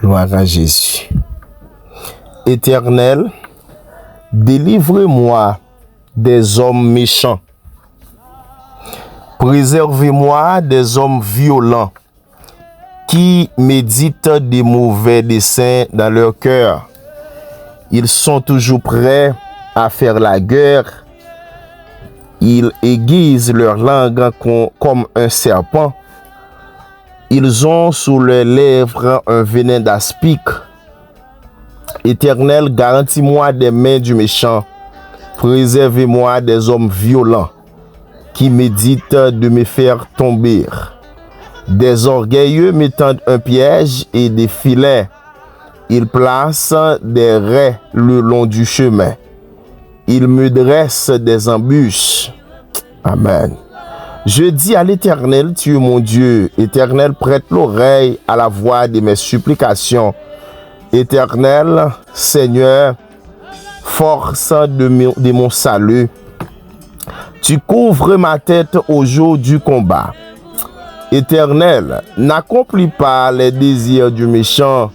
Gloire à Jésus. Éternel, délivre-moi des hommes méchants. Préservez-moi des hommes violents qui méditent des mauvais desseins dans leur cœur. Ils sont toujours prêts à faire la guerre. Ils aiguisent leur langue comme un serpent. Ils ont sous leurs lèvres un venin d'aspic. Éternel, garantis-moi des mains du méchant. Préservez-moi des hommes violents qui méditent de me faire tomber. Des orgueilleux me tendent un piège et des filets. Ils placent des raies le long du chemin. Ils me dressent des embûches. Amen. Je dis à l'Éternel, tu es mon Dieu. Éternel, prête l'oreille à la voix de mes supplications. Éternel, Seigneur, force de mon salut. Tu couvres ma tête au jour du combat. Éternel, n'accomplis pas les désirs du méchant.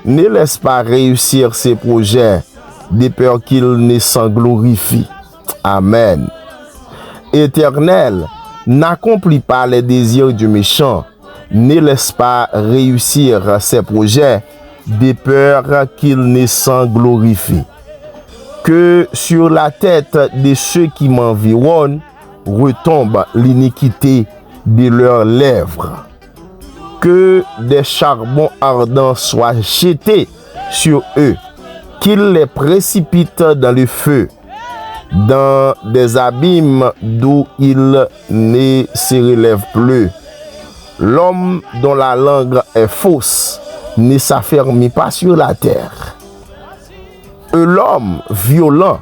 Ne laisse pas réussir ses projets, de peur qu'il ne s'en glorifie. Amen. Éternel, n'accomplis pas les désirs du méchant. Ne laisse pas réussir ses projets, de peur qu'il ne s'en glorifie. Que sur la tête de ceux qui m'environnent retombe l'iniquité de leurs lèvres. Que des charbons ardents soient jetés sur eux, qu'ils les précipitent dans le feu, dans des abîmes d'où ils ne se relèvent plus. L'homme dont la langue est fausse ne s'affermit pas sur la terre. L'homme violent,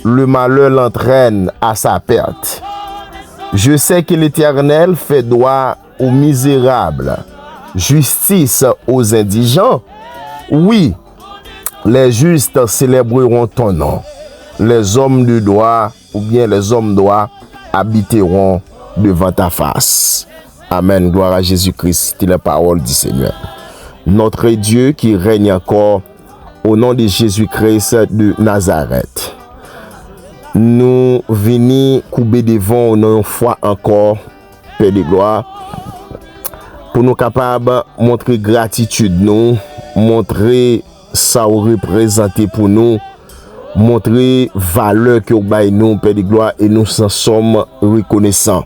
le malheur l'entraîne à sa perte. Je sais que l'Éternel fait droit aux misérables, justice aux indigents. Oui, les justes célébreront ton nom. Les hommes de droit, ou bien les hommes droits, habiteront devant ta face. Amen. Gloire à Jésus-Christ. C'est la parole du Seigneur. Notre Dieu qui règne encore au nom de Jésus-Christ de Nazareth. Nous venons couper devant une fois encore, Père de gloire, pour nous capables de montrer gratitude, nous, montrer ça représenter pour nous, montrer valeur que vous avez nous, Père de gloire, et nous en sommes reconnaissants.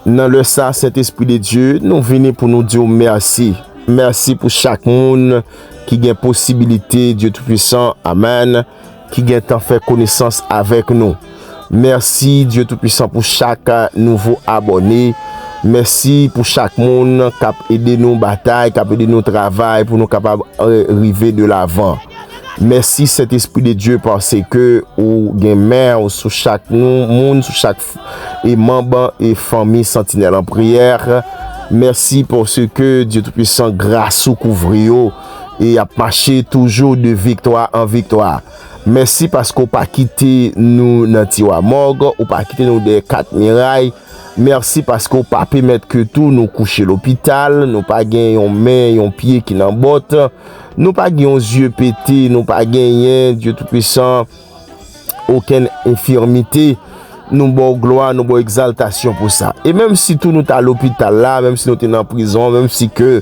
Dans le Saint-Esprit de Dieu, nous venons pour nous dire merci. Merci pour chaque monde qui a possibilité, Dieu Tout-Puissant, Amen, qui a fait connaissance avec nous. Merci, Dieu Tout-Puissant, pour chaque nouveau abonné. Merci pour chaque monde qui a aidé nous bataille, qui a aidé nous travail, pour nous capables d'arriver de l'avant. Merci, cet Esprit de Dieu, parce que vous avez mère sur chaque monde, sur chaque membre et famille sentinelle en prière. Merci pour ce que Dieu Tout-Puissant, grâce au couvrir et a marché toujours de victoire en victoire. Merci parce qu'on pas quitté nous dans Tiwa Morgue, ou pas quitté nous des 4 mirailles. Merci parce qu'on pas permettre que tout nous coucher l'hôpital, nous pas gagner un main, un pied qui n'en botte, nous pas gagner yeux pétés, nous pas gagner Dieu Tout-Puissant aucune infirmité. Nous bon gloire, nous bon exaltation pour ça. Et même si tout nous à l'hôpital là, même si nous sommes en prison, même si que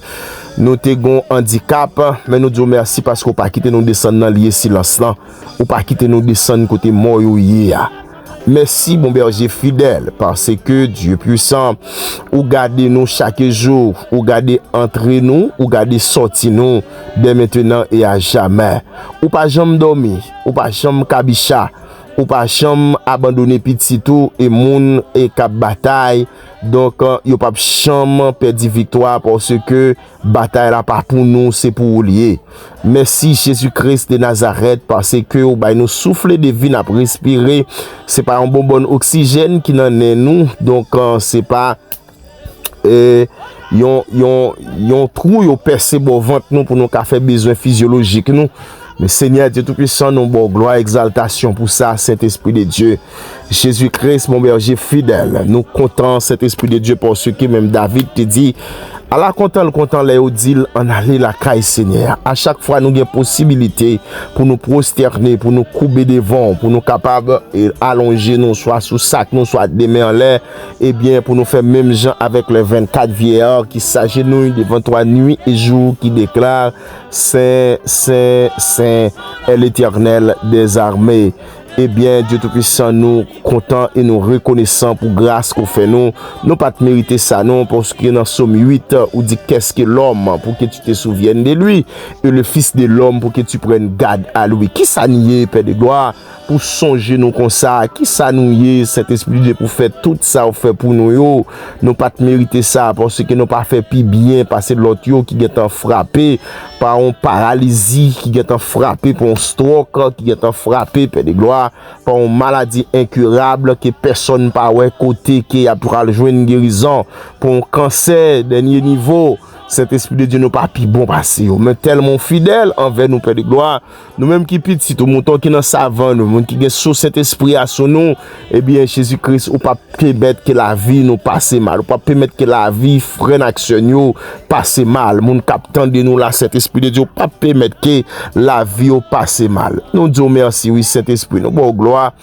nous avons un handicap, mais nous disons merci parce qu'on pas quitté nous descendre dans lieu silence là, ou pas quitté nous descendre côté mort hier. Merci mon berger fidèle parce que Dieu puissant ou garder nous chaque jour, ou garder entre nous, ou garder sorti nous dès maintenant et à jamais. Ou pas jamais dormir, ou pas jamais kabicha, ou pas jamais abandonner petit tout et moun et cap bataille. Donc yo pas jamais perdre victoire parce que bataille là pas pour nous, c'est pour lier. Merci Jésus-Christ de Nazareth parce que ou ba nous souffler de vie à respirer, c'est pas un bonbon oxygène qui n'en est nous, donc c'est pas yon trou yo percé bon ventre nous pour nous ka faire besoin physiologique nous. Mais Seigneur Dieu Tout-Puissant, nous bon gloire, exaltation pour ça, Saint-Esprit de Dieu. Jésus-Christ, mon berger fidèle. Nous comptons cet esprit de Dieu pour ce que même David te dit. À la content les odile en aller la caille Seigneur. À chaque fois nous avons possibilité pour nous prosterner, pour nous couper devant, pour nous capables et allonger nous soit sous sac, nous soit des mains en l'air, et bien pour nous faire même gens avec les 24 vieillards qui s'agenouillent devant toi nuit et jour, qui déclarent Saint, Saint, Saint est l'Éternel des armées. Eh bien, Dieu Tout-Puissant, nous contents et nous reconnaissants pour grâce qu'on fait nous. Nous pas te mériter ça, non, parce que dans Somme 8, où dit qu'est-ce que l'homme pour que tu te souviennes de lui, et le Fils de l'homme pour que tu prennes garde à lui. Qui ça n'y est, Père de gloire, pour songer nous comme ça? Qui ça nous y est, cet esprit de Dieu pour faire tout ça, on fait pour nous, yo? Nous pas te mériter ça, parce que nous pas fait plus bien, passer de l'autre, yo, qui est en frappé par une paralysie, qui est en frappé par un stroke, qui est en frappé, Père de gloire, par une maladie incurable que personne pas ouais côté qui a pour jouer une guérison, pour un cancer dernier niveau. Cet esprit de Dieu nous pas pi bon passé, mais tellement fidèle envers nous, Père de gloire. Nous même qui petit, tout mouton qui dans savant, nous monde qui gagne sous cet esprit à son nom, eh bien Jésus-Christ ou pas permettre que la vie nous passe mal, ou pas permettre que la vie freine action nous passe mal. Mon captant de nous là, cet esprit de Dieu pas permettre que la vie nous passe mal. Nous disons merci, oui, cet esprit, nous bon gloire.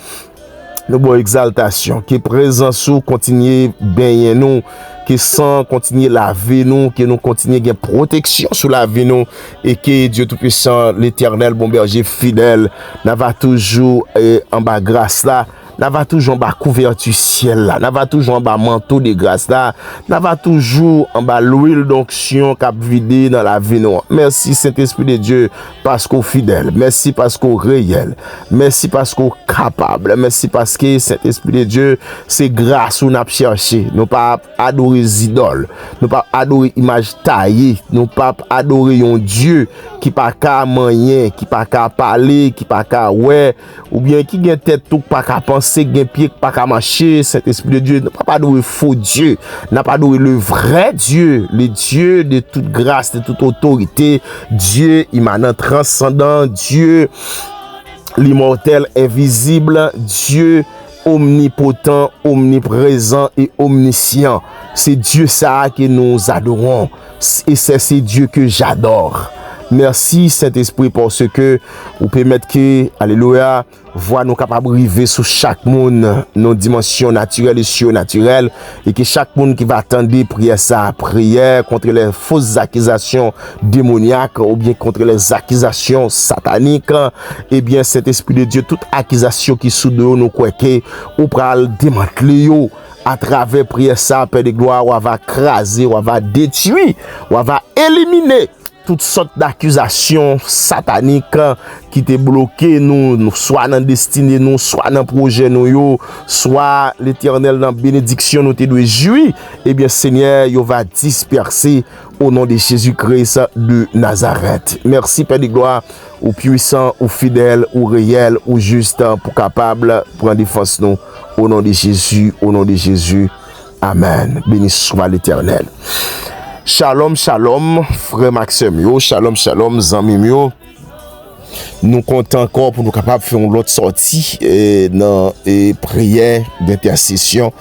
Nous bon exaltation, qui présent sous continue baigner nous, qui sans continuer laver nous, que nous continuer gain protection sur la vie nous, et que Dieu Tout-Puissant, l'Éternel, bon berger fidèle, n'a va toujours en bas grâce là, n'a va toujours en bas couverture ciel là, n'a va toujours en bas manteau de grâce là, n'a va toujours en bas l'huile d'onction cap vidé dans la vie nous. Merci Saint-Esprit de Dieu parce qu'on fidèle, merci parce qu'on réel, merci parce qu'on capable, merci parce que Saint-Esprit de Dieu c'est grâce où n'a cherché, nous pas adorer idoles, nous pas adorer image taillée, nous pas adorer un Dieu qui pas qu'à moyen, qui pas qu'à parler, qui pas qu'à ouais, ou bien qui gagne tête tout pas qu'à penser, gagne pied pas qu'à marcher. Cet esprit de Dieu n'a pas adorer faux Dieu, n'a pas adorer le vrai Dieu, le Dieu de toute grâce, de toute autorité, Dieu immanent, transcendant, Dieu l'immortel, invisible, Dieu omnipotent, omniprésent et omniscient. C'est Dieu ça que nous adorons, et c'est Dieu que j'adore. Merci Saint-Esprit parce que vous permettez que, alléluia, voix nous capables de arriver sur chaque monde, nos dimensions naturelles et surnaturelles, et que chaque monde qui va attendre prier sa prière contre les fausses accusations démoniaques ou bien contre les accusations sataniques, et bien cet esprit de Dieu, toute accusation qui sous de nous quoi que ou pral démanteler yo à travers prière ça, Père de gloire, ou va craser, ou va détruire, ou va éliminer toutes sortes d'accusations sataniques qui te bloqué nous, soit dans destinée nous, soit dans projet nous, soit l'Éternel dans bénédiction nous te doit jouir. Eh bien Seigneur, yo va disperser au nom de Jésus-Christ de Nazareth. Merci Père de gloire, ou puissant, ou fidèle, ou réel, ou juste, pour capable prendre défense nous au nom de Jésus, au nom de Jésus. Amen. Béni soit l'Éternel. Shalom, shalom, frère Maxime yo, shalom, shalom, zami yo. Nous comptons encore pour nous capables de faire une autre sortie dans prière d'intercession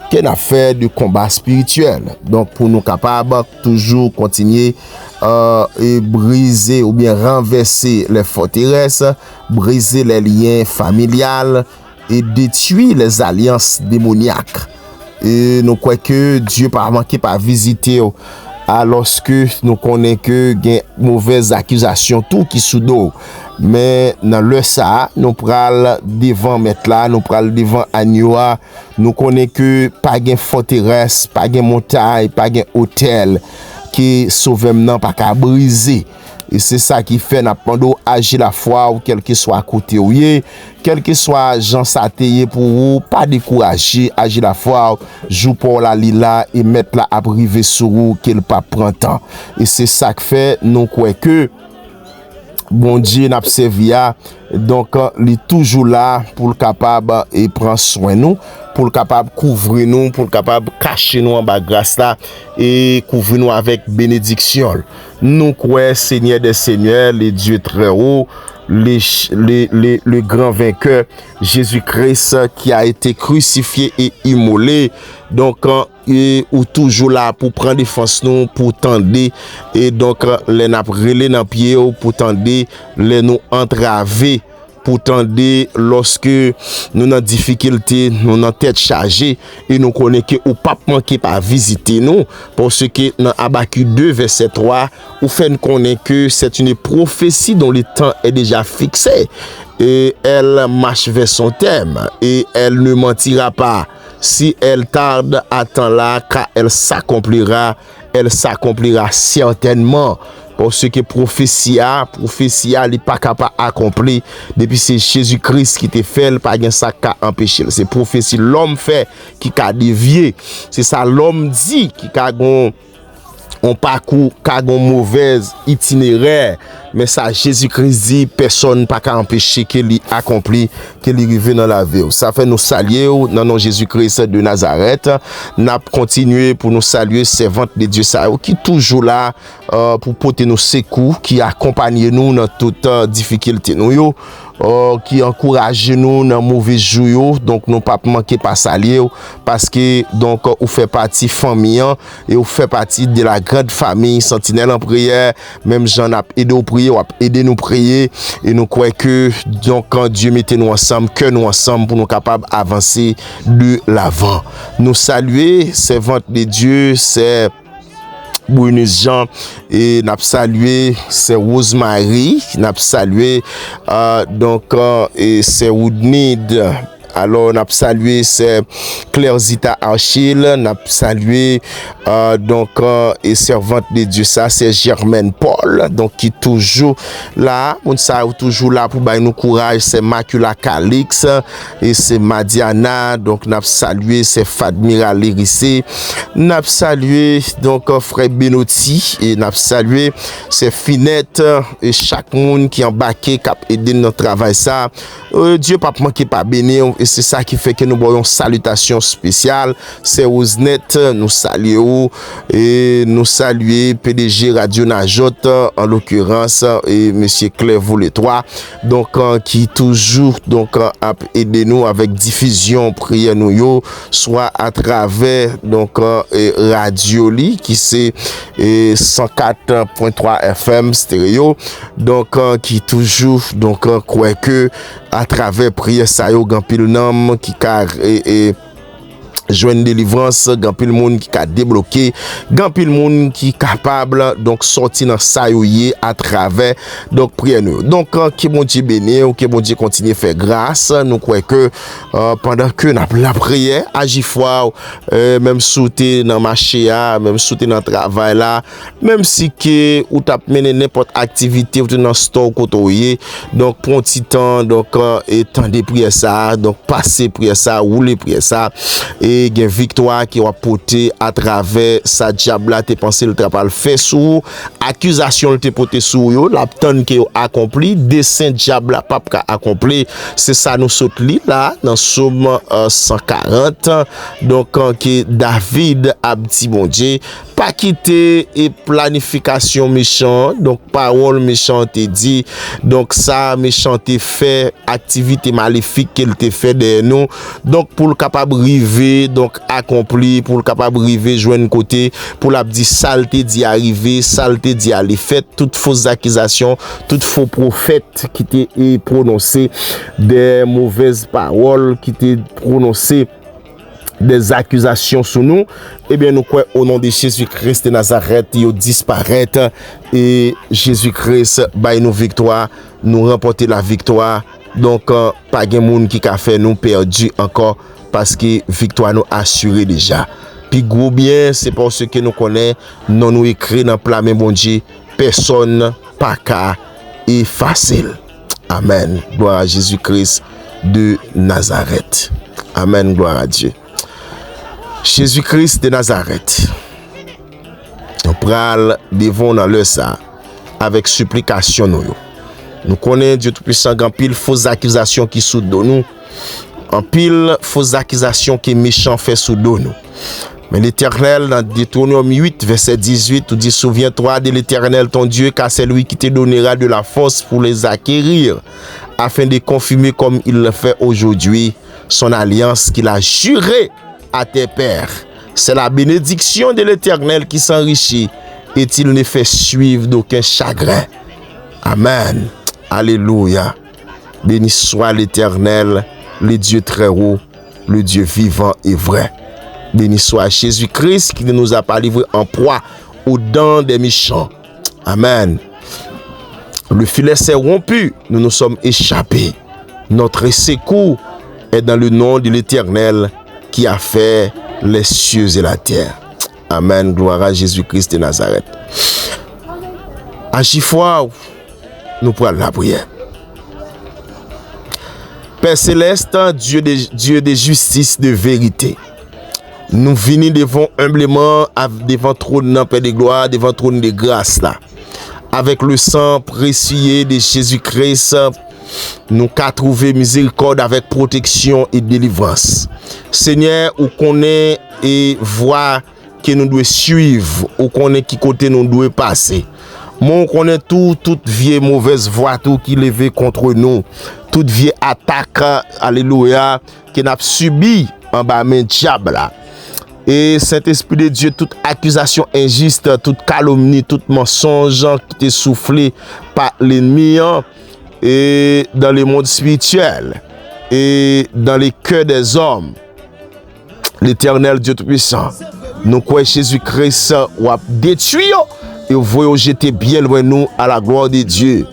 qu'on a fait de combat spirituel. Donc pour nous capables toujours continuer et briser ou bien renverser les forteresses, briser les liens familiales et détruire les alliances démoniaques. Et nous croyons que Dieu pas manqué pas visiter alors que nous connaissons que il y a mauvaises accusations tout qui sous dos, mais dans le ça nous pral devant mettre là, nous pral devant Agnoa, nous connaissons que pas gain forteresse, pas gain montagne, pas gain hôtel qui sauve maintenant pas qu'à briser. Et c'est ça qui fait n'a pendant agir la foi ou quel que soit côté ou quel que soit gens satayé pour vous, pas décourager, agir la foi, joue pour la lila et mettre la à priver sur vous qu'elle pas prend temps. Et c'est ça qui fait nous croyons que bon Dieu n'a servi, donc il est toujours là pour le capable et prendre soin nous, pour le capable couvrir nous, pour le capable cacher nous en bas grâce là et couvrir nous avec bénédiction. Nous croyons Seigneur des seigneurs, les dieux très haut, le grand vainqueur Jésus-Christ qui a été crucifié et immolé. Donc, ou toujours là pour prendre défense nous, pour tendre, et donc les n'a relé dans pied pour tendre, les nous entraver, pour tendre lorsque nous dans difficulté, nous dans tête chargée, et nous connaissons que ou pas manquer pas visiter nous, parce que dans Habakkuk 2 verset 3, ou fait nous connaître que c'est une prophétie dont le temps est déjà fixé, et elle marche vers son terme, et elle ne mentira pas. Si elle tarde à temps là, car elle s'accomplira certainement. Parce que prophétie n'est pas capable d'accomplir. Depuis c'est Jésus-Christ qui te fait, pas de ça qui a empêché. C'est prophétie l'homme fait qui a dévié. C'est ça l'homme dit qui a on parcours kagon mauvaise itinéraire, mais ça Jésus-Christ dit personne pas qu'à empêcher qu'il accomplit, qu'il arrive dans la vie. Ça fait nous saluer dans nom Jésus-Christ de Nazareth. N'a continué pour nous saluer servante de Dieu ça qui toujours là pour porter nos secours, qui accompagne nous dans toute difficulté nous qui encourage nous dans mauvais jours, donc nous pas manquer pas saluer parce que donc on fait partie famille et on fait partie de la grande famille Sentinelle en prière. Même Jean a aidé au prier, a aidé nous prier, et nous croyons que donc quand Dieu mettait nous ensemble, que nous ensemble pour nous capables d'avancer de l'avant. Nous saluer servante de Dieu, c'est Brunus Jean, et n'a salué c'est Rosemary, n'a salué et c'est Woodnid. Alors, n'a salué c'est Claire Zita Achille, n'a salué et servante de Dieu ça c'est Germaine Paul, donc qui toujours là, on ça toujours là pour bailler nous courage, c'est Macula Calix et c'est Madiana, donc n'a salué c'est Fadmira Lérissé, n'a salué donc frère Benotti, et n'a salué c'est Finette, et chaque monde qui embarqué qui a aidé notre travail ça. Dieu pas manquer pas bénir, et c'est ça qui fait que nous voyons salutation spéciale. C'est Osnet, nous saluons et nous saluer PDG Radio Najot en l'occurrence, et monsieur Claire Voletoire, donc qui toujours donc a aidé nous avec diffusion prière nous soit à travers donc Radio Li qui c'est 104.3 FM stéréo, donc qui toujours donc croit que à travers prière ça yo grand pile nom qui et joindre délivrance, grand pile monde qui a débloqué, grand pile monde qui capable donc sortir dans ça à travers donc prière nous. Donc que bon Dieu béni, ou que bon Dieu continue faire grâce. Nous croyons que pendant que n'a la prière agit foi, même sauter dans marché même sauter dans travail là, même si que ou t'a mené n'importe activité ou dans store côté, donc prend petit temps, donc et temps de prière ça, donc passer prière ça, rouler prière ça, et gen victoire qui va porter à travers sa diable te pensé le travail fait sous accusation te porter sous yo la tonne qui accompli dessein diable pas accompli. C'est ça nous saute li là dans Somme 140, donc que David a dit bon Dieu pas quitter et planification méchant, donc parole méchante te dit, donc ça méchant te fait activité maléfique qu'elle te fait derrière nous, donc pour le capable river donc accompli, pour le capable river joindre côté, pour la dit saleté d'y arriver, saleté d'y aller fait, toutes fausses accusations, toutes faux prophètes qui t'est prononcé des mauvaises paroles, qui t'est prononcé des accusations sur nous, eh bien nous croyons au nom de Jésus-Christ de Nazareth, il disparaît, et Jésus-Christ baille nous victoire, nous remporter la victoire. Donc pas de monde qui a fait nous perdu encore, parce que victoire nous assurée déjà. Puis gros bien, c'est parce que nous connaissons, non nous écrit dans plan mais bon Dieu, personne pas qu'à effacer. Amen. Gloire à Jésus-Christ de Nazareth. Amen. Gloire à Dieu. Jésus-Christ de Nazareth. On pral devant dans le ça avec supplication nous connaissons Dieu tout-puissant, en pile fausses accusations qui sous nous, en pile fausses accusations qui méchant fait sous nous. Mais l'Éternel, dans Deutéronome 8, verset 18, tout dit, souviens-toi de l'Éternel ton Dieu, car c'est lui qui te donnera de la force pour les acquérir, afin de confirmer comme il le fait aujourd'hui, son alliance qu'il a jurée à tes pères. C'est la bénédiction de l'Éternel qui s'enrichit, et il ne fait suivre d'aucun chagrin. Amen. Alléluia. Béni soit l'Éternel, le Dieu très haut, le Dieu vivant et vrai. Béni soit Jésus-Christ qui ne nous a pas livrés en proie aux dents des méchants. Amen. Le filet s'est rompu, nous nous sommes échappés. Notre secours est dans le nom de l'Éternel qui a fait les cieux et la terre. Amen. Gloire à Jésus-Christ de Nazareth. À chaque fois, nous prenons la prière. Père céleste, Dieu de justice, de vérité. Nous venons devant humblement, devant trône Père de gloire, devant trône de grâce là. Avec le sang précieux de Jésus-Christ, nous qu'à trouver miséricorde avec protection et délivrance. Seigneur, où qu'on est et voie que nous devons suivre, où qu'on est qui côté nous devons passer. Mon connaît toute vieille mauvaise voie tout qui levait contre nous, toute vieille attaque, alléluia, qui n'a subi en bas main diable là. Et Saint-Esprit de Dieu, toute accusation injuste, toute calomnie, tout mensonge qui t'est soufflé par l'ennemi et dans le monde spirituel et dans les cœurs des hommes, l'Éternel Dieu Tout-Puissant, nous croyons Jésus-Christ ou a détruit et vous voyez jeter bien loin nous à la gloire de Dieu.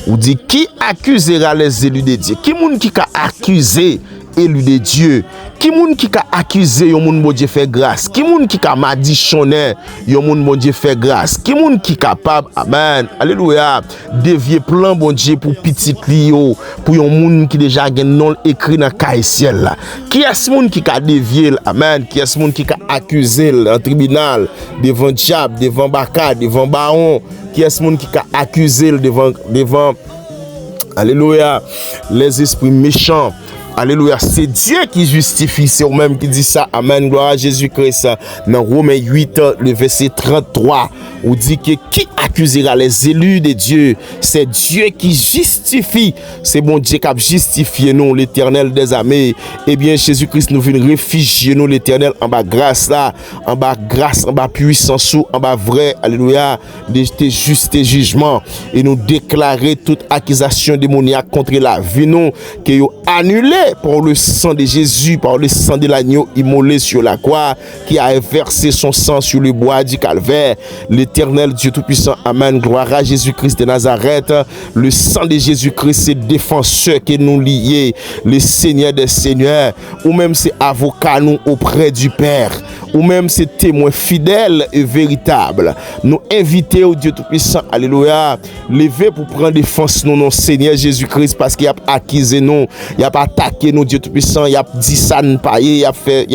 Ou dit qui accusera les élus de Dieu? Qui moun qui a accusé élu de Dieu? Qui moun qui a accusé yon moun bon Dieu fait grâce? Qui moun qui a madichonné yon moun bon Dieu fait grâce? Qui moun qui capable, amen, alléluia, dévier plan bon Dieu pour petit lio, pour yon moun qui déjà gen non écrit dans cahier ciel là? Qui est ce moun qui a dévié, amen? Qui est ce moun qui a accusé en tribunal devant diable, devant baka, devant baron? Qui est ce moun qui a accusé devant alléluia les esprits méchants? Alléluia, c'est Dieu qui justifie, c'est vous-même qui dit ça. Amen, gloire à Jésus-Christ. Dans Romains 8, le verset 33, on dit que qui accusera les élus de Dieu? C'est Dieu qui justifie. C'est bon Dieu qui a justifié nous, l'Éternel des armées. Eh bien, Jésus-Christ nous vient réfugier nous, l'Éternel, en bas grâce là, en bas grâce, en bas puissance, en bas vrai, alléluia, de juste jugement. Et nous déclarer toute accusation démoniaque contre la vie, nous, que nous annulé par le sang de Jésus, par le sang de l'agneau immolé sur la croix, qui a versé son sang sur le bois du calvaire. L'Éternel Dieu Tout-Puissant, amen, gloire à Jésus-Christ de Nazareth. Le sang de Jésus-Christ, c'est défenseur qui nous lié, le Seigneur des Seigneurs, ou même c'est avocat nous auprès du Père, ou même c'est témoin fidèle et véritable. Nous inviter au Dieu Tout-Puissant, alléluia, lever pour prendre défense nous, non Seigneur Jésus-Christ, parce qu'il a accusé nous, il a pas attaqué nous, Dieu Tout-Puissant, il a dit ça ne pas, il a fait,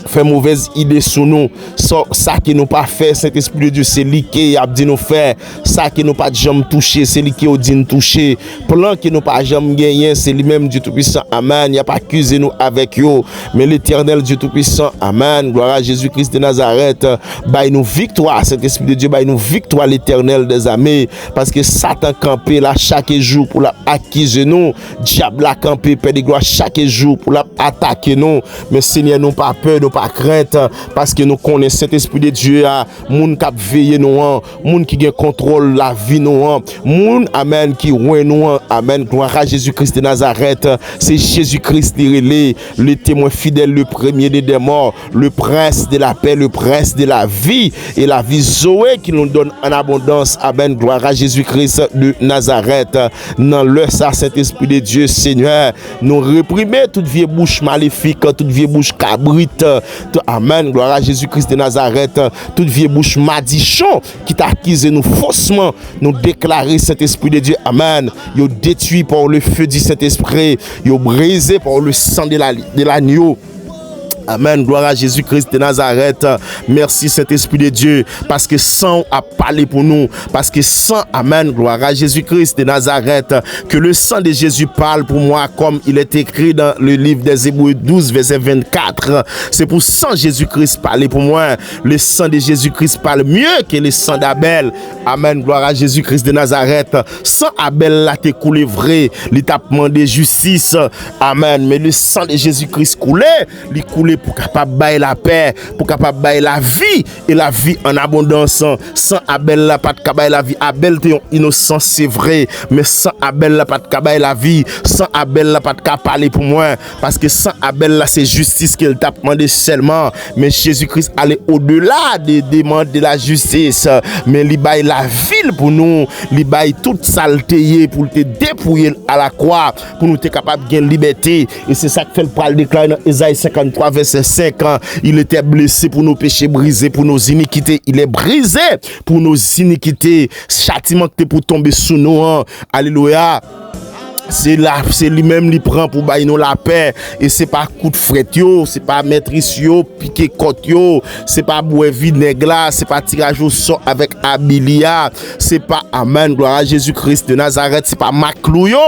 fait mauvaise idée sur nous. Ça qui nous pas fait, Saint-Esprit de Dieu, c'est lui qui a dit nous faire. Ça qui nous pas jamais touché, c'est lui qui a dit nous toucher. Plan qui nous pas jamais gagné, c'est lui-même Dieu Tout-Puissant. Amen. Il a pas accusé nous avec eux, mais l'Éternel Dieu Tout-Puissant. Amen. Gloire à Jésus-Christ de Nazareth. Baille nous victoire, Saint-Esprit de Dieu, baille nous victoire, l'Éternel des armées, parce que Satan campé là chaque jour pour l'accuser nous. Diable a campé, Père de gloire, chaque jour pour l'attaquer nous. Mais Seigneur, nous pas peur, nous pas crainte, parce que nous connaissons cet esprit de Dieu, moun qui veille nous, moun qui contrôle la vie nous, moun, amen, qui ouen nous, amen, gloire à Jésus-Christ de Nazareth. C'est Jésus-Christ le témoin fidèle, le premier des morts, le prince de la paix, le prince de la vie, et la vie Zoé qui nous donne en abondance, amen, gloire à Jésus-Christ de Nazareth. Dans le Saint-Esprit de Dieu, Seigneur, nous réprimer toute vieille bouche maléfique, toute vieille bouche cabrite, amen, gloire à Jésus-Christ de Nazareth, toute vieille bouche madichon qui t'accuse nous faussement, nous déclarer Saint-Esprit de Dieu, amen, yo détruit par le feu du Saint-Esprit, yo brisé par le sang de l'agneau. Amen, gloire à Jésus-Christ de Nazareth. Merci Saint-Esprit de Dieu, parce que sang a parlé pour nous, parce que sang, amen, gloire à Jésus-Christ de Nazareth, que le sang de Jésus parle pour moi, comme il est écrit dans le livre des Hébreux 12, verset 24. C'est pour sang Jésus-Christ parler pour moi. Le sang de Jésus-Christ parle mieux que le sang d'Abel. Amen, gloire à Jésus-Christ de Nazareth. Sang Abel là t'est coulé vrai, il t'a demandé justice. Amen, mais le sang de Jésus-Christ coulé, il coulé pour capable bailler la paix, pour capable bailler la vie et la vie en abondance. Sans Abel là pas de capable la vie. Abel t'es innocent, c'est vrai, mais sans Abel là pas de capable la vie. Sans Abel là pas de capable parler pour moi, parce que sans Abel là c'est justice qu'il t'a demandé seulement. Mais Jésus-Christ allait au-delà des demandes de la justice, mais il baille la ville pour nous, il baille toute saleté pour te dépouiller à la croix, pour nous être capable de gagner liberté. Et c'est ça que fait le parole déclaré dans Ésaïe 53 verset 5. Il était blessé pour nos péchés, brisé pour nos iniquités. Il est brisé pour nos iniquités. Châtiment que t'es pour tomber sous nous. Alléluia. C'est là, c'est lui-même qui prend pour bailler nous la paix. Et c'est pas coup de fret yo, c'est pas maîtrise yo, piqué côte yo, c'est pas boire vinaigre là, c'est pas tirage au sort avec Abilia, c'est pas amen, gloire à Jésus-Christ de Nazareth, c'est pas maclou yo,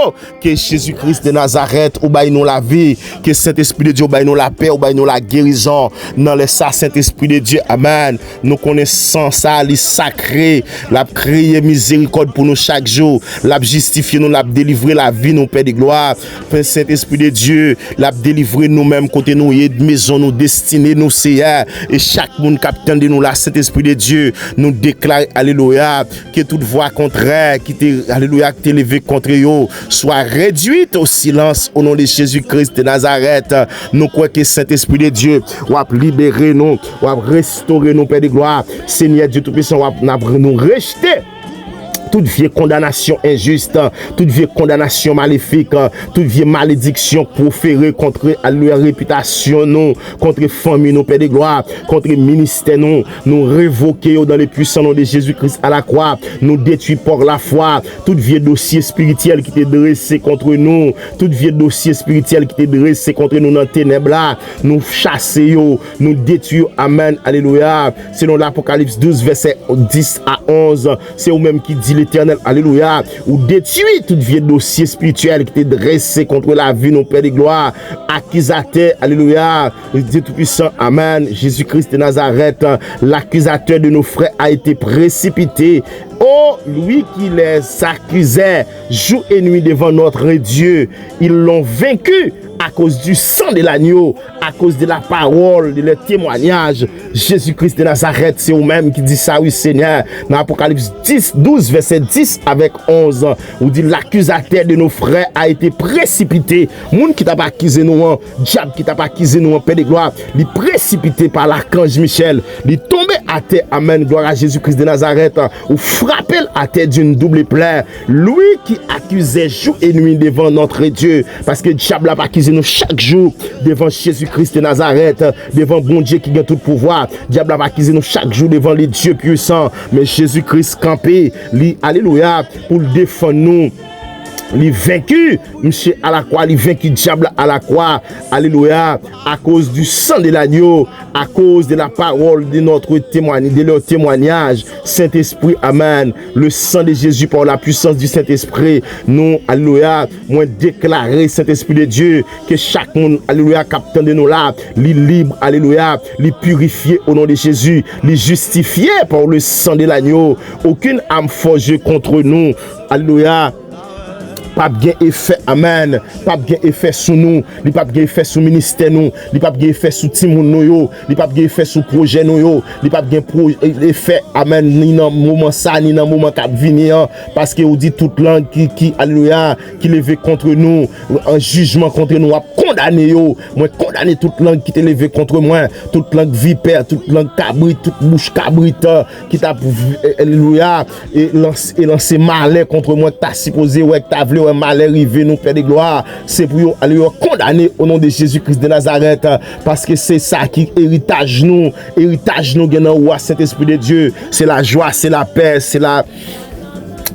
que Jésus-Christ de Nazareth ou baille nous la vie, que Saint-Esprit de Dieu ou baille nous la paix, ou baille nous la guérison. Dans le ça, Saint-Esprit de Dieu, amen. Nous connaissons ça, les sacré, l'a créé miséricorde pour nous chaque jour, l'a justifié nous, l'a délivré la vie nous, Père de gloire. Saint-Esprit de Dieu, l'a délivré nous-mêmes côté nous, et maison nous, destinée nous, Seigneur. Et chaque monde capitaine de nous là, Saint-Esprit de Dieu, nous déclare, alléluia, que toute voix contraire, qui t'est, alléluia, qui t'est levée contre eux, soit réduite au silence au nom de Jésus-Christ de Nazareth. Nous croyons que Saint-Esprit de Dieu va libérer nous, va restaurer nous, Père de gloire. Seigneur Dieu Tout-Puissant, va nous rejeter toute vieille condamnation injuste, toute vieille condamnation maléfique, toute vieille malédiction proférée contre la réputation, nous, contre famille, nous, Père de gloire, contre ministère, nous révoquer dans les puissants noms de Jésus-Christ à la croix, nous détruire par la foi, toute vieille dossier spirituel qui t'est dressé contre nous, toute vieille dossier spirituel qui t'est dressé contre nous dans les ténèbres là, nous chasser, nous détruire, amen, alléluia, selon l'Apocalypse 12, verset 10 à 11, c'est vous-même qui dit l'Éternel, alléluia, ou détruit tout vieux dossier spirituel qui était dressé contre la vie, nos Père de gloire, accusateur, alléluia, Dieu Tout-Puissant, amen, Jésus-Christ de Nazareth, l'accusateur de nos frères a été précipité. Oh, lui qui les accusait jour et nuit devant notre Dieu, ils l'ont vaincu à cause du sang de l'agneau, à cause de la parole, de leur témoignage. Jésus-Christ de Nazareth, c'est vous-même qui dit ça, oui Seigneur. Dans Apocalypse 12, verset 10 avec 11, on dit l'accusateur de nos frères a été précipité. Moun qui t'a pas accusé nous, diable qui t'a pas accusé nous, Père de gloire, il est précipité par l'archange Michel, il est tombé à terre, amen, gloire à Jésus-Christ de Nazareth, ou frappé à terre d'une double plaie. Lui qui accusait jour et nuit devant notre Dieu, parce que diable a pas accusé nous chaque jour devant Jésus-Christ de Nazareth, devant bon Dieu qui a tout pouvoir. Diable a accusé nous chaque jour devant les dieux puissants, mais Jésus-Christ campé, alléluia, pour le défendre nous. Il vaincu, monsieur à la croix, il vaincu diable à la croix, alléluia, à cause du sang de l'agneau, à cause de la parole de notre témoignage, de leur témoignage, Saint-Esprit, amen, le sang de Jésus par la puissance du Saint-Esprit, nous, alléluia, moi déclarer, Saint-Esprit de Dieu, que chaque monde, alléluia, capitaine de nous là, les libre, alléluia, les purifier au nom de Jésus, les justifier par le sang de l'agneau, aucune âme forgée contre nous, alléluia, pas bien effet, amen, pas bien effet sur nous, il pas bien effet sur ministère nous, il pas bien effet sur timoun nous yo, il pas bien effet sur projet nous yo, il pas bien effet, amen, ni dans moment ça, ni dans moment cap venir, parce que vous dit toute langue qui alléluia, qui levé contre nous, en jugement contre nous, a condamné yo, moi condamner toute langue qui t'est levé contre moi, toute langue vipère, toute langue cabrit, toute bouche cabrit, qui t'a, alléluia, et lancer malheur contre moi, t'as supposé, ouais, t'as voulu un malheur arrivé nous, Père de gloire, c'est pour aller condamner au nom de Jésus-Christ de Nazareth, parce que c'est ça qui héritage nous gagnant roi Saint-Esprit de Dieu, c'est la joie, c'est la paix, c'est la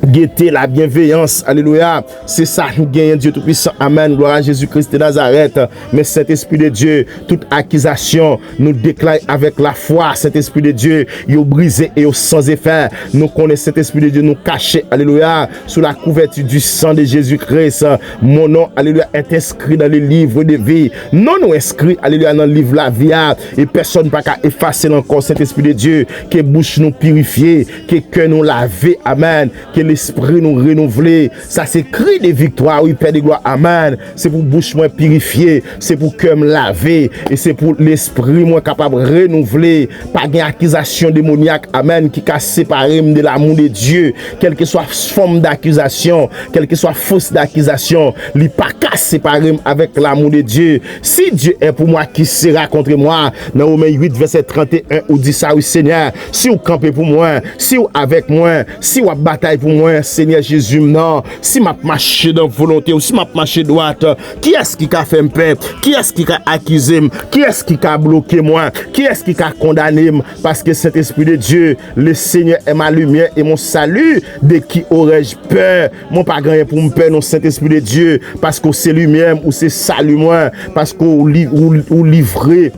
Guetter la bienveillance, alléluia. C'est ça nous gagnons, Dieu Tout-Puissant. Amen. Gloire à Jésus-Christ de Nazareth. Mais Saint-Esprit de Dieu, toute accusation, nous déclare avec la foi. Saint-Esprit de Dieu, il est brisé et sans effet. Nous connaissons Saint-Esprit de Dieu, nous cacher, alléluia, sous la couverture du sang de Jésus-Christ. Mon nom, alléluia, est inscrit dans le livre de vie. Non, nous inscrit, alléluia, dans le livre de la vie. Et personne ne peut effacer encore Saint-Esprit de Dieu. Que bouche nous purifier, que cœur nous laver. Amen. Que l'esprit nous renouveler. Ça c'est cri de victoire, oui, Père de gloire, amen. C'est pour bouche moi purifier, c'est pour cœur me laver, et c'est pour l'esprit moi capable de renouveler, pas d'accusation démoniaque, amen, qui a séparé de l'amour de Dieu, quelle que soit forme d'accusation, quelle que soit fausse d'accusation, il pas qu'à séparer avec l'amour de Dieu. Si Dieu est pour moi, qui sera contre moi? Dans Romains 8, verset 31, ou dit ça, oui, Seigneur, si vous campez pour moi, si vous avec moi, si vous bataille pour moi, Seigneur Jésus, non. Si m'a marché dans volonté ou si m'a marché droite, qui est-ce qui a fait me paix? Qui est-ce qui a accusé? Qui est-ce qui a bloqué moi? Qui est-ce qui a condamné? Parce que cet esprit de Dieu, le Seigneur est ma lumière et mon salut. De qui aurais-je peur? Mon pas grand pour me peur, non, Saint-Esprit de Dieu, parce que c'est lui-même ou c'est salut moi, parce qu'on livré.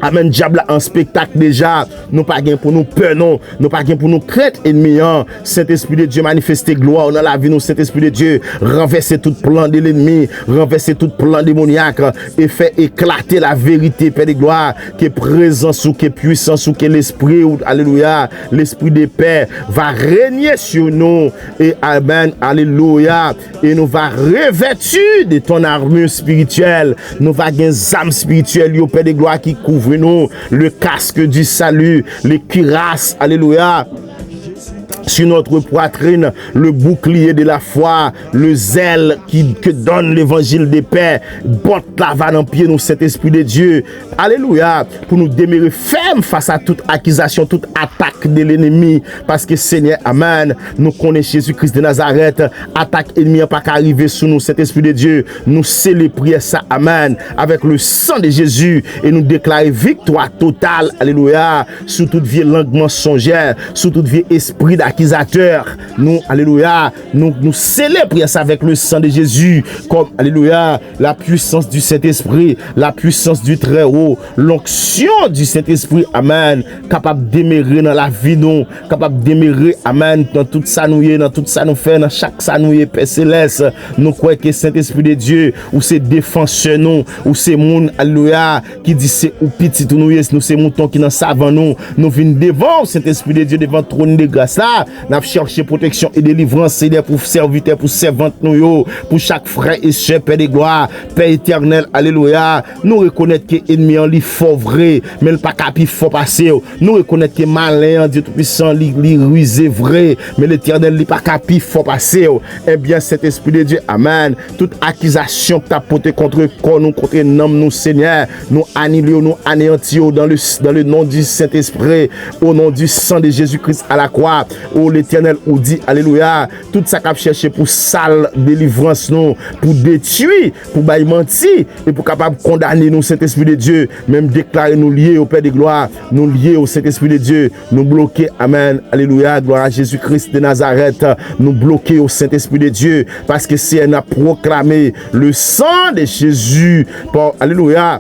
Amen, diable en spectacle déjà. Nous pas gain pour nous peur, non. Nous pas gain pour nous crainte ennemi. Saint-Esprit de Dieu manifester gloire dans la vie, nous, Saint-Esprit de Dieu. Renverser tout plan de l'ennemi, renverser tout plan démoniaque et faire éclater la vérité, Père de gloire, qui est présence ou qui est puissance ou qui est l'esprit, alléluia, l'esprit de paix va régner sur nous. Et amen, alléluia. Et nous va revêtir de ton armure spirituelle. Nous va gagner âme spirituelle, au Père de gloire, qui couvre nous, le casque du salut, les cuirasses, alléluia, sur notre poitrine, le bouclier de la foi, le zèle que donne l'évangile de paix, botte la vanne en pied, nous, cet esprit de Dieu, alléluia, pour nous demeurer fermes face à toute accusation, toute attaque de l'ennemi, parce que Seigneur, amen, nous connaissons Jésus-Christ de Nazareth, attaque ennemi n'a pas qu'à arriver sur nous, cet esprit de Dieu, nous célébrons ça, amen, avec le sang de Jésus, et nous déclarer victoire totale, alléluia, sur toute vieille langue mensongère, sur toute vieille esprit d'accusateur, nous, alléluia, nous célébrons ça avec le sang de Jésus, comme, alléluia, la puissance du Saint-Esprit, la puissance du Très-Haut, l'onction du Saint-Esprit, amen, capable de demeurer dans la vie, nous, capable de demeurer, amen, dans tout ça nous y est, dans tout ça nous fait, dans chaque ça nous y est, Père Céleste, nous croyons que Saint-Esprit de Dieu, ou c'est défenseur, nous, ou c'est moun, alléluia, qui dit c'est ou petit, nous c'est mouton qui n'en savent, nous venons devant Saint-Esprit de Dieu, devant trône de grâce là, nous cherchons protection et délivrance, Seigneur, pour serviteurs, pour servantes, nous, pour chaque frère et sœur, Père de gloire, Père éternel, alléluia, nous reconnaître que l'ennemi en lui fort vrai, mais le pas capi fort passer, nous reconnaître que malin, Dieu tout-puissant, lui rusé vrai, mais l'éternel lui pas capi fort passer, eh bien, cet esprit de Dieu, amen, toute accusation que tu as portée contre nous, contre nous, Seigneur, nous annulons, nous anéantissons dans le nom du Saint-Esprit, au nom du sang de Jésus-Christ à la croix, oh l'éternel, ou dit, alléluia, tout ça qu'a cherché pour sale délivrance, nous, pour détruire, pour bailler mentir, et pour capable condamner nous, Saint-Esprit de Dieu, même déclarer nous liés au Père de gloire, nous liés au Saint-Esprit de Dieu, nous bloquer, amen, alléluia, gloire à Jésus-Christ de Nazareth, nous bloquer au Saint-Esprit de Dieu, parce que si elle a proclamé le sang de Jésus, alléluia,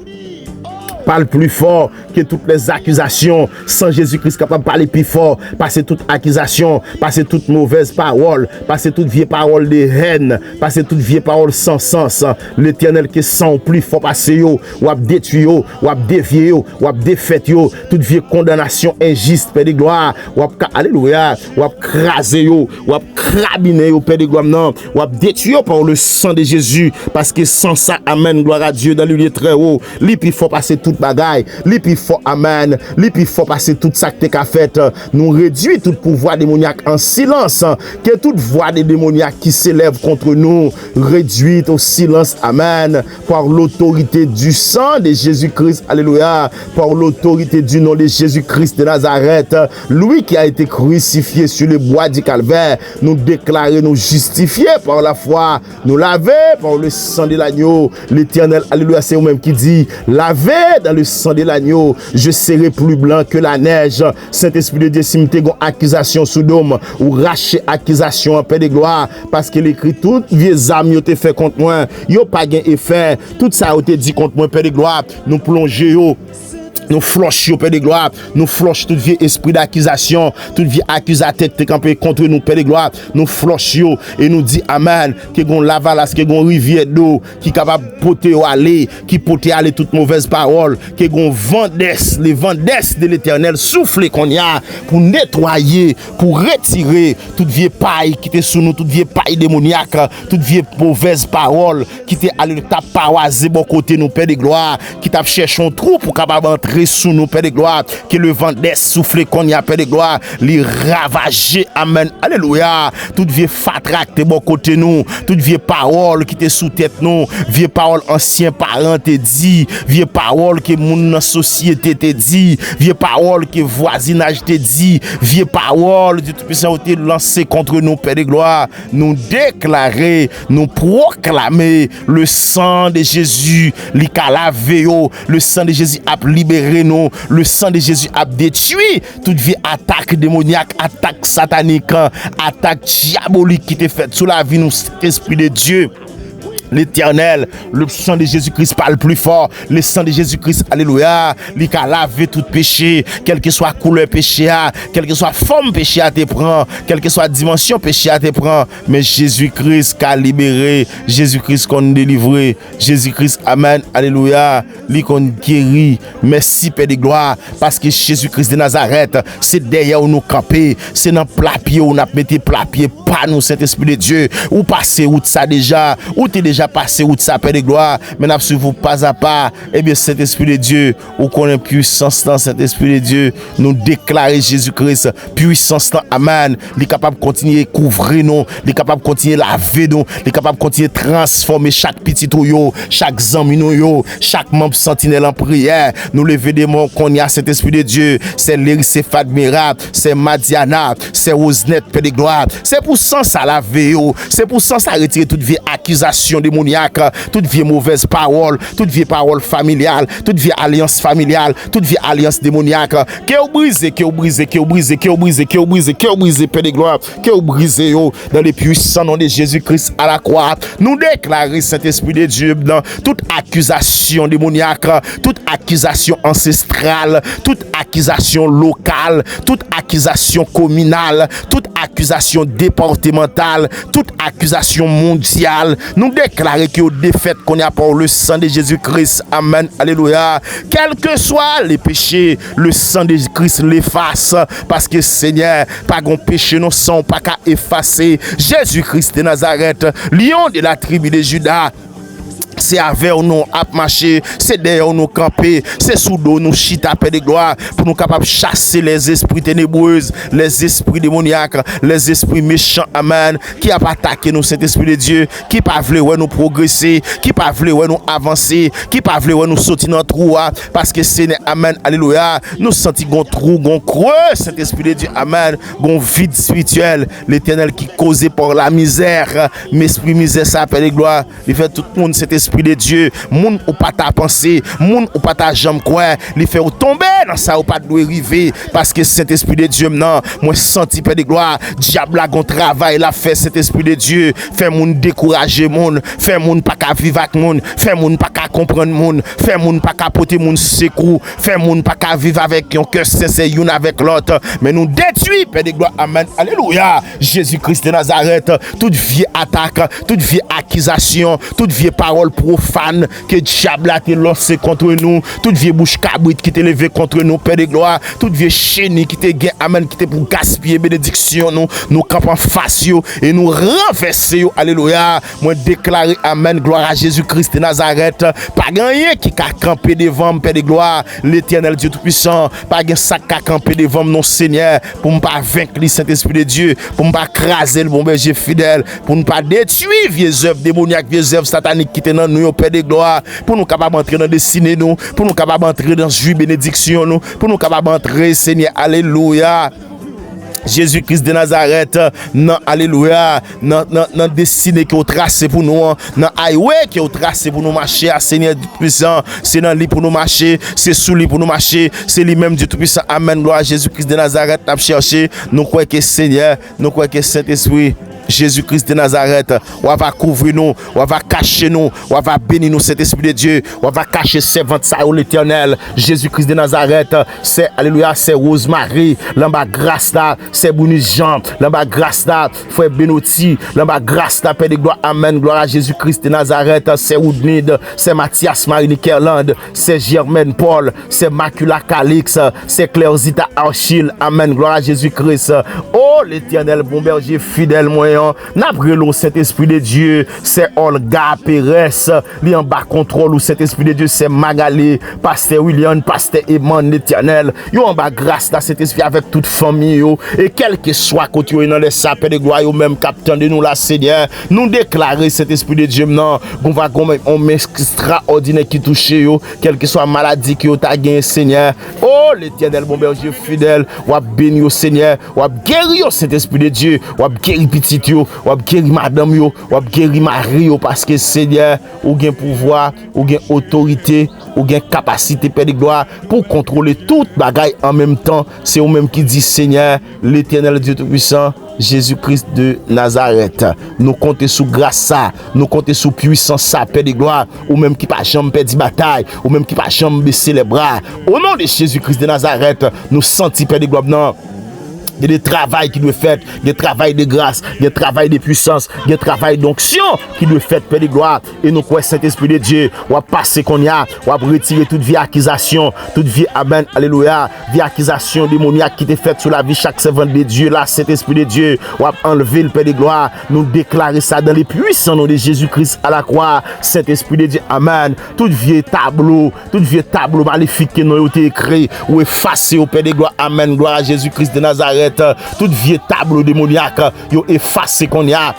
parle plus fort que toutes les accusations. Sans Jésus-Christ capable de parler plus fort, passer toute accusation, passer toute mauvaise parole, passer toute vieille parole de haine, passer toute vieille parole sans sens. L'éternel qui sent plus fort passer yo, ou a détruit yo, ou a dévié yo, ou a défait yo, toute vieille condamnation injuste, Père de gloire, ou a alléluia, ou a crasé yo, ou a crabiné yo, Père de gloire, non, ou a détruit yo par le sang de Jésus, parce que sans ça, amen, gloire à Dieu, dans le lieu très haut, lui puis faut passer toute bagaille, lui puis faut, amen, lui puis faut passer toute ça que t'as fait, nous réduit tout pouvoir démoniaque en silence, que toute voix des démoniaques qui s'élève contre nous, réduite au silence, amen, par l'autorité du sang de Jésus-Christ, alléluia, par l'autorité du nom de Jésus-Christ de Nazareth, lui qui a été crucifié sur le bois du calvaire, nous déclarer, nous justifier par la foi, nous laver par le sang de l'agneau, l'éternel, alléluia, c'est vous-même qui dit, laver dans le sang de l'agneau. Je serai plus blanc que la neige. Saint-Esprit de Dieu, si m'te gon accusation sous dôme, ou racher accusation en paix de gloire, parce que l'écrit toutes vieilles âmes yo te fait contre moi, yo pas gain effet, tout ça yo te dit contre moi, paix de gloire, nous plonger yo. Nous flochons, Père de gloire. Nous flochons tout vieux esprit d'accusation, tout vieux accusateur qui est campé contre nous, Père de gloire. Nous flochons et nous dit Amen. Que gon lavalas, que gon rivière d'eau, qui est capable de porter aller, qui porte aller toute mauvaise parole, que gon vendesse, les vendesses de l'éternel souffle qu'on y a pour nettoyer, pour retirer toute vieille paille qui était sous nous, toute vieille paille démoniaque, toute vieille mauvaise parole qui était allé taper paroiser bon côté nous, Père de gloire, qui t'a cherché un trou pour capable entrer sous nous, Père de gloire, que le vent des souffle qu'on y a, Père de gloire, les ravager, amen, alléluia, toute vieille fatraque de bon côté nous, toute vieille parole qui était sous tête nous, vieille parole ancien parent te dit, vieille parole que mon société te dit, vieille parole que voisinage te dit, vieille parole du Tout-Puissant te lancé contre nous, Père de gloire, nous déclarer, nous proclamer le sang de Jésus, li ka lavé yo, le sang de Jésus a libéré nous, le sang de Jésus a détruit toute vie attaque démoniaque, attaque satanique, attaque diabolique qui était faite sous la vie nous, Esprit de Dieu. L'Éternel, le sang de Jésus-Christ parle plus fort. Le sang de Jésus-Christ, alléluia, il a lavé tout péché, quelle que soit couleur péché, quelle que soit forme péché à te prend, quelle que soit dimension péché à te prend. Mais Jésus-Christ qui a libéré, Jésus-Christ qu'on délivré, Jésus-Christ, amen, alléluia, lui qu'on guérit. Merci Père de gloire, parce que Jésus-Christ de Nazareth, c'est derrière où nous camper, c'est dans plat pied où nous mettons plat pied, pas nous, Saint-Esprit de Dieu, ou passer où ça déjà, ou t'es déjà passé où ça, Père de gloire, mais n'a vous pas à pas, eh bien, Saint-Esprit de Dieu, ou qu'on est puissance dans Saint-Esprit de Dieu, nous déclarer Jésus-Christ, puissance dans, amen, il est capable de continuer à couvrir nous, il est capable de continuer à laver nous, il est capable de continuer à transformer chaque petit yo, chaque zami yo, chaque membre sentinelle en prière, nous lever des mots qu'on y a Saint-Esprit de Dieu, c'est Léricé Fadmirable, c'est Madiana, c'est Rosnette, Père de gloire, c'est pour ça ça laver yo, c'est pour ça ça retirer toute vieille accusation démoniaque, toute vieille mauvaise parole, toute vieille parole familiale, toute vieille alliance familiale, toute vieille alliance démoniaque, que vous brisez, que vous brisez, que vous brisez, que vous brisez, que vous brisez, que vous brisez, Père de gloire, que vous brisez yo, dans les puissants noms de Jésus-Christ à la croix, nous déclarer Saint-Esprit de Dieu dans toute accusation démoniaque, toute accusation ancestrale, toute accusation locale, toute accusation communale, toute accusation départementale, toute accusation mondiale, nous déclarer que aux défaites qu'on a par le sang de Jésus-Christ, amen, alléluia, quels que soient les péchés, le sang de Christ l'efface, parce que Seigneur, pas gon péché non sang, pas qu'à effacer, Jésus-Christ de Nazareth, lion de la tribu de Juda, c'est avec nous à marcher, c'est derrière nous camper, c'est sous dos nous chita Père de gloire pour nous capables de chasser les esprits ténébreux, les esprits démoniaques, les esprits méchants, amen, qui a attaqué nous, cet esprit de Dieu, qui pas voulu nous progresser, qui pas voulu nous avancer, qui pas voulu nous sortir dans trou, parce que c'est amen, alléluia, nous sentons gon trou, gon creux, cet esprit de Dieu, amen, gon vide spirituel, l'Éternel qui causé par la misère, mais esprit misère ça Père de gloire, il fait tout le monde cet esprit de Dieu, moun ou pas ta pensée, moun ou pas ta jambe quoi, li fait ou tomber dans ça ou pas doit arriver parce que cet esprit de Dieu non, moi senti Père de gloire, diable a gon travail la fait cet esprit de Dieu, fait moun décourager moun, fait moun pas ka vivre avec moun, fait moun pas ka comprendre moun, fait moun pas ka porter moun secours, fait moun pas ka vivre avec un cœur sincère une avec l'autre, mais nous détruit Père de gloire, amen, alléluia, Jésus-Christ de Nazareth, toute vieille attaque, toute vieille accusation, toute vieille parole profane que diable a été lancé contre nous, toute vieille bouche cabrite qui était levée contre nous, Père de gloire, toute vieille chenille qui était gain, amen, qui était pour gaspiller bénédiction, nous campons face et nous renverser, alléluia, moi déclarer, amen, gloire à Jésus-Christ de Nazareth, pas gagner qui a campé devant, Père de gloire, l'Éternel Dieu Tout-Puissant, pas gagner ça qui a campé devant, non Seigneur, pour ne pas vaincre le Saint-Esprit de Dieu, pour ne pas craser le bon berger fidèle, pour ne pas détruire vieilles œuvres démoniaques, vieilles œuvres sataniques qui étaient dans nous, Père de gloire, pour nous capables d'entrer dans destinée nous, pour nous capables d'entrer dans jus bénédiction nous, pour nous capables d'entrer, Seigneur, alléluia. Jésus-Christ de Nazareth, non, alléluia, non destiné qui est tracé pour nous, non highway qui est tracé pour nous marcher, Seigneur Dieu puissant, c'est dans lui pour nous marcher, c'est sous lui pour nous marcher, c'est lui-même Dieu tout-puissant, amen, gloire à Jésus-Christ de Nazareth, n'a cherché, nous croyons que Seigneur, nous croyons que Saint-Esprit, Jésus-Christ de Nazareth, on va couvrir nous, on va cacher nous, on va bénir nous, cet esprit de Dieu, on va cacher servante ça au l'Éternel, Jésus-Christ de Nazareth, c'est, alléluia, c'est Rosemary, l'en-bas grâce là, c'est Bounice Jean, l'en-bas grâce là, frère Benotti, l'en-bas grâce là, Père de gloire, amen, gloire à Jésus-Christ de Nazareth, c'est Woodnid, c'est Mathias Marie Nikerland, c'est Germaine Paul, c'est Macula Calix, c'est Claire-Zita Archil, amen, gloire à Jésus-Christ, oh l'Éternel, bon berger fidèle moyen, n'abrelo cet esprit de Dieu, c'est Olga Perez, li en bas contrôle ou cet esprit de Dieu, c'est Magali, Pasteur William, Pasteur Eman l'Éternel, yo en bas grâce dans cet esprit avec toute famille yo, et quel que soit côté yo dans les sapins de gloire yo même capitaine de nous la Seigneur, nous déclarer cet esprit de Dieu non, qu'on va comme un extraordinaire qui touche yo, quelle que soit maladie qui yo t'a gagné Seigneur, oh l'Éternel bon berger fidèle, ou béni au Seigneur, ou guérir cet esprit de Dieu, ou guérir petit yo, ou guérir madame yo, ou guérir mari yo, parce que Seigneur, ou gain pouvoir, ou gain autorité, ou gain capacité, Père de gloire, pour contrôler toute bagaille en même temps. C'est ou même qui dit Seigneur, l'Éternel Dieu Tout-Puissant, Jésus-Christ de Nazareth. Nous comptons sous grâce ça, nous comptons sous puissance ça, Père de gloire, ou même qui pas jamais perdre bataille, ou même qui pas jamais baisser les bras. Au nom de Jésus-Christ de Nazareth, nous sentons, Père de gloire, non. Il y a des travail qui doit faire, des travail de grâce, des travail de puissance, des travail d'onction qui doit faire, Père de gloire. Et nous croyons Saint-Esprit de Dieu, on va passer qu'on y a, on va retirer toute vie accusation, toute vie, amen, alléluia, vie accusation démoniaque qui est faite sur la vie chaque servant de Dieu, là, Saint-Esprit de Dieu, on va enlever le Père de gloire, nous déclarer ça dans les puissants noms de Jésus-Christ à la croix, Saint-Esprit de Dieu, amen, toute vie tableau maléfique que nous avons écrit, ou effacé au Père de gloire, amen, gloire à Jésus-Christ de Nazareth. Toute vieux tableau démoniaque, yo effacé qu'on y a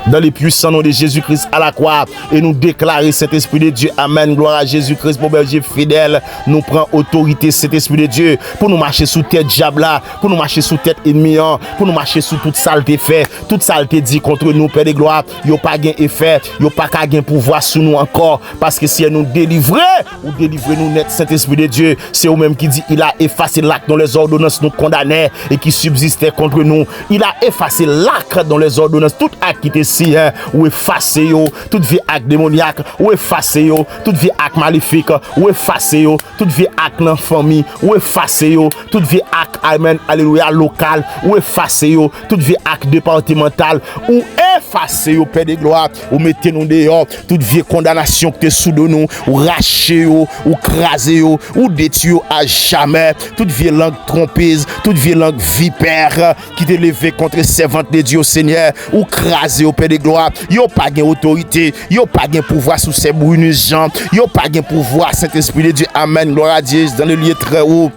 dans les puissants noms de Jésus-Christ à la croix, et nous déclarer cet esprit de Dieu, amen, gloire à Jésus-Christ, mon berger fidèle, nous prend autorité cet esprit de Dieu, pour nous marcher sous tête diable là, pour nous marcher sous tête ennemi, pour nous marcher sous toute saleté fait, toute saleté dit contre nous, Père de gloire, yo pas gain effet, yo pas gain pouvoir sur nous encore, parce que si elle nous délivrer, ou délivrer nous net, cet esprit de Dieu, c'est au même qui dit, il a effacé l'acte dont les ordonnances nous condamnaient, et qui subsistait contre nous, il a effacé l'acte dans les ordonnances, tout acte qui était ou effacer yo, toute vie acte démoniaque, ou effacer yo, toute vie acte maléfique, ou effacer yo, toute vie acte dans famille, ou effacer yo, toute vie acte, amen, alléluia, local, ou effacer yo, toute vie acte départemental, ou effacer yo, Père de gloire, ou mettez nous dehors, toute vie condamnation qui est sous de nous, ou racher yo, ou craser yo, ou détruire à jamais, toute vie langue trompeuse, toute vie langue vipère, qui t'est levé contre servante de Dieu, Seigneur, ou craser au Père de gloire, yo pas gain autorité, yo pas gain pouvoir sous ces brunus gens, yo pas gain pouvoir Saint-Esprit de Dieu, amen, gloire à Dieu, dans le lieu très haut.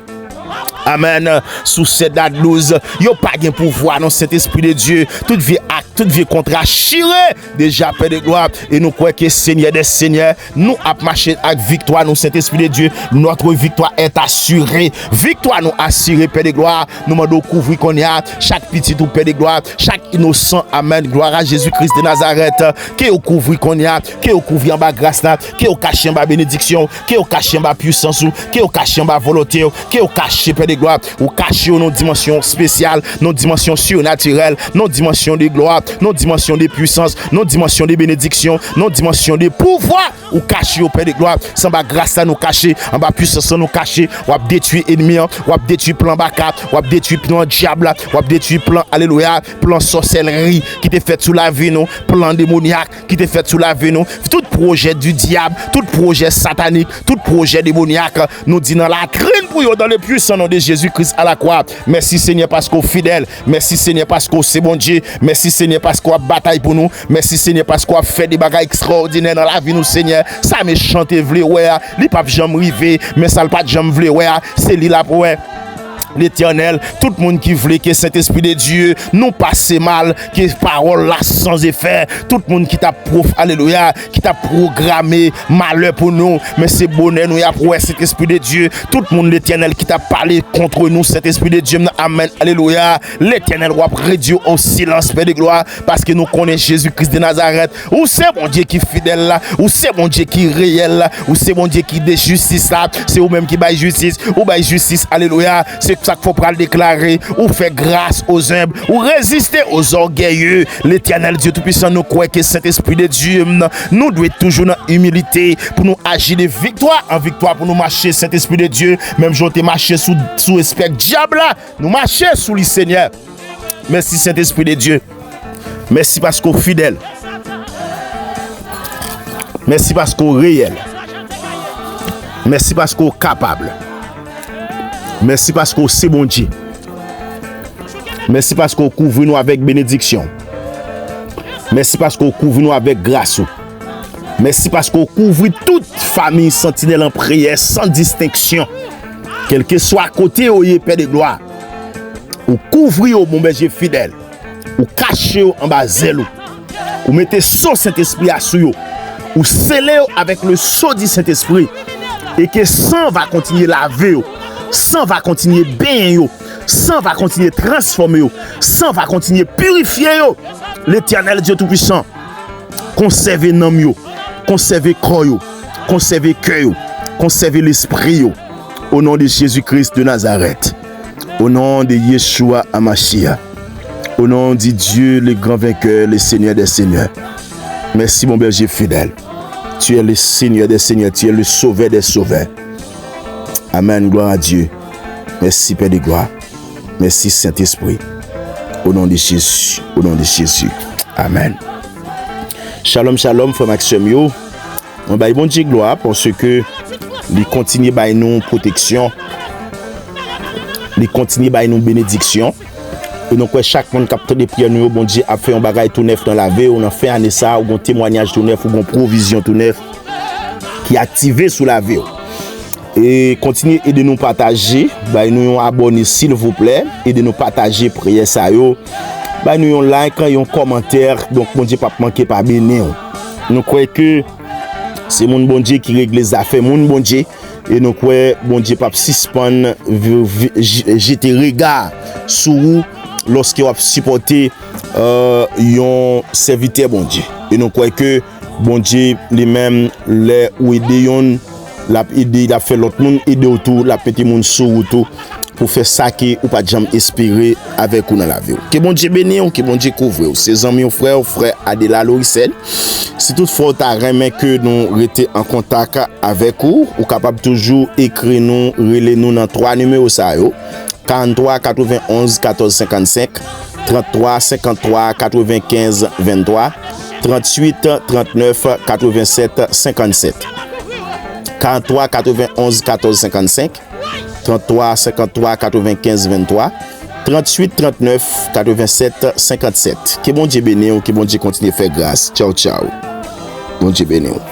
Amen. Sous cette date 12, yo pas de pouvoir dans cet esprit de Dieu. Toute vie acte, toute vie contrat chiré déjà, Père de gloire. Et nous croyons que Seigneur des Seigneurs, nous avons marché avec victoire dans cet esprit de Dieu. Notre victoire est assurée. Victoire nous assurée, Père de gloire. Nous m'en couvrir qu'on y a chaque petit ou Père de gloire, chaque innocent, amen, gloire à Jésus-Christ de Nazareth. Qui au couvrir qu'on y a, qui au couvrir en bas grâce là, qui au caché en bas bénédiction, qui au caché en bas puissance, qui au caché en bas volonté, qui au caché, Père de gloire, ou caché nos dimensions spéciales, nos dimensions surnaturelles, nos dimensions de gloire, nos dimensions de puissance, nos dimensions de bénédiction, nos dimensions de pouvoir, ou caché au Père de gloire, sans bas grâce à nous cacher, en bas puissance nous cacher, ou détruire ennemi, ou détruire plan baka, ou détruire plan diable, ou détruire plan alléluia, plan sorcellerie qui t'est fait sous la vie nous, plan démoniaque qui t'est fait sous la vie nous, tout projet du diable, tout projet satanique, tout projet démoniaque, nous dit dans la crine pour eux, dans le puissant nom de Jésus-Christ à la croix. Merci Seigneur parce qu'on est fidèle, merci Seigneur parce qu'on c'est bon Dieu, merci Seigneur parce qu'on a bataille pour nous, merci Seigneur parce qu'on a fait des bagages extraordinaires dans la vie nous Seigneur. Ça me chante vle ouais, li pas jamais rivé, mais ça pas jamais vle ouais, c'est li la ouais. l'Éternel, tout le monde qui voulait que cet esprit de Dieu nous passe mal, que parole là sans effet, tout le monde qui t'a alléluia, qui t'a programmé malheur pour nous, mais c'est bonheur nous y a pour cet esprit de Dieu, tout le monde l'Éternel qui t'a parlé contre nous, cet esprit de Dieu, amen, alléluia, l'Éternel va réduire au silence, Père de gloire, parce que nous connaissons Jésus-Christ de Nazareth, ou c'est bon Dieu qui est fidèle là, ou c'est bon Dieu qui est réel là, ou c'est bon Dieu qui est de justice là, c'est vous même qui baille justice, ou baille justice, alléluia, c'est ça qu'il faut pas le déclarer, ou faire grâce aux humbles, ou résister aux orgueilleux, l'Éternel Dieu Tout-Puissant nous croit que cet esprit de Dieu nous doit toujours dans humilité pour nous agir de victoire en victoire, pour nous marcher cet esprit de Dieu, même si on marché sous esprit diable là, nous marcher sous le Seigneur. Merci Saint-Esprit de Dieu. Merci parce qu'on est fidèle. Merci parce qu'on est réel. Merci parce qu'on est capable. Merci parce qu'on est bon Dieu. Merci parce qu'on couvre nous avec bénédiction. Merci parce qu'on couvre nous avec grâce. Merci parce qu'on couvre toute famille sentinelle en prière sans distinction. Quel que soit à côté où il est Père de gloire. Ou couvrir au bon berger fidèle. Ou cacher en bas zèle. Ou mettez son Saint-Esprit à sous. Ou scellez avec le sceau du Saint-Esprit. Et que sang va continuer laver. Sang va continuer baigner. Sang va continuer transformer. Sang va continuer purifier. L'Éternel Dieu Tout-Puissant. Conservez l'âme. Conservez corps. Conservez cœur. Conservez l'esprit. Au nom de Jésus-Christ de Nazareth. Au nom de Yeshua Hamashiach. Au nom de Dieu, le grand vainqueur, le Seigneur des Seigneurs. Merci mon berger fidèle. Tu es le Seigneur des Seigneurs. Tu es le Sauveur des Sauveurs. Amen, gloire à Dieu. Merci Père de gloire. Merci Saint-Esprit. Au nom de Jésus. Au nom de Jésus. Amen. Shalom, shalom, frère Maxime yo. On va bon Dieu gloire parce que il continue by nous protection. Il continue by nous bénédiction. Et donc chaque monde capte des prières nous bon Dieu a fait un bagage tout neuf dans la vie, on a fait année ça, ou un témoignage tout neuf, ou une provision tout neuf qui est activé sous la vie. Et continuez et de nous partager, bah nous abonner s'il vous plaît et de nous partager prière ça yo. Bah nous un like, un commentaire, donc bon Dieu pas manquer pas bénir. Nous croyons que c'est mon bon Dieu qui règle les affaires, mon bon Dieu. Et nous croyons bon Dieu pas suspendre jeter regard sur vous lorsqu'il va supporter un serviteur bon Dieu. Et nous croyons que bon Dieu lui-même les ou aider la aider il a fait l'autre monde aider autour la petit monde sur autour pour faire ça qui ou pas jamais espérer avec vous dans la vie. Que bon Dieu bénisse, que bon Dieu couvre ses amis, frère Adela Loricel. Si toutefois tu as remis que nous restions en contact avec vous, ou capable toujours écrire nous, relais nous dans 3 numéros ça yo. 43 91 14 55, 33 53 95 23, 38 39 87 57. 43 91 14 55, 33 53 95 23, 38 39 87 57. Que bon Dieu bénisse, que bon Dieu continue à faire grâce. Ciao ciao. Bon Dieu bénisse.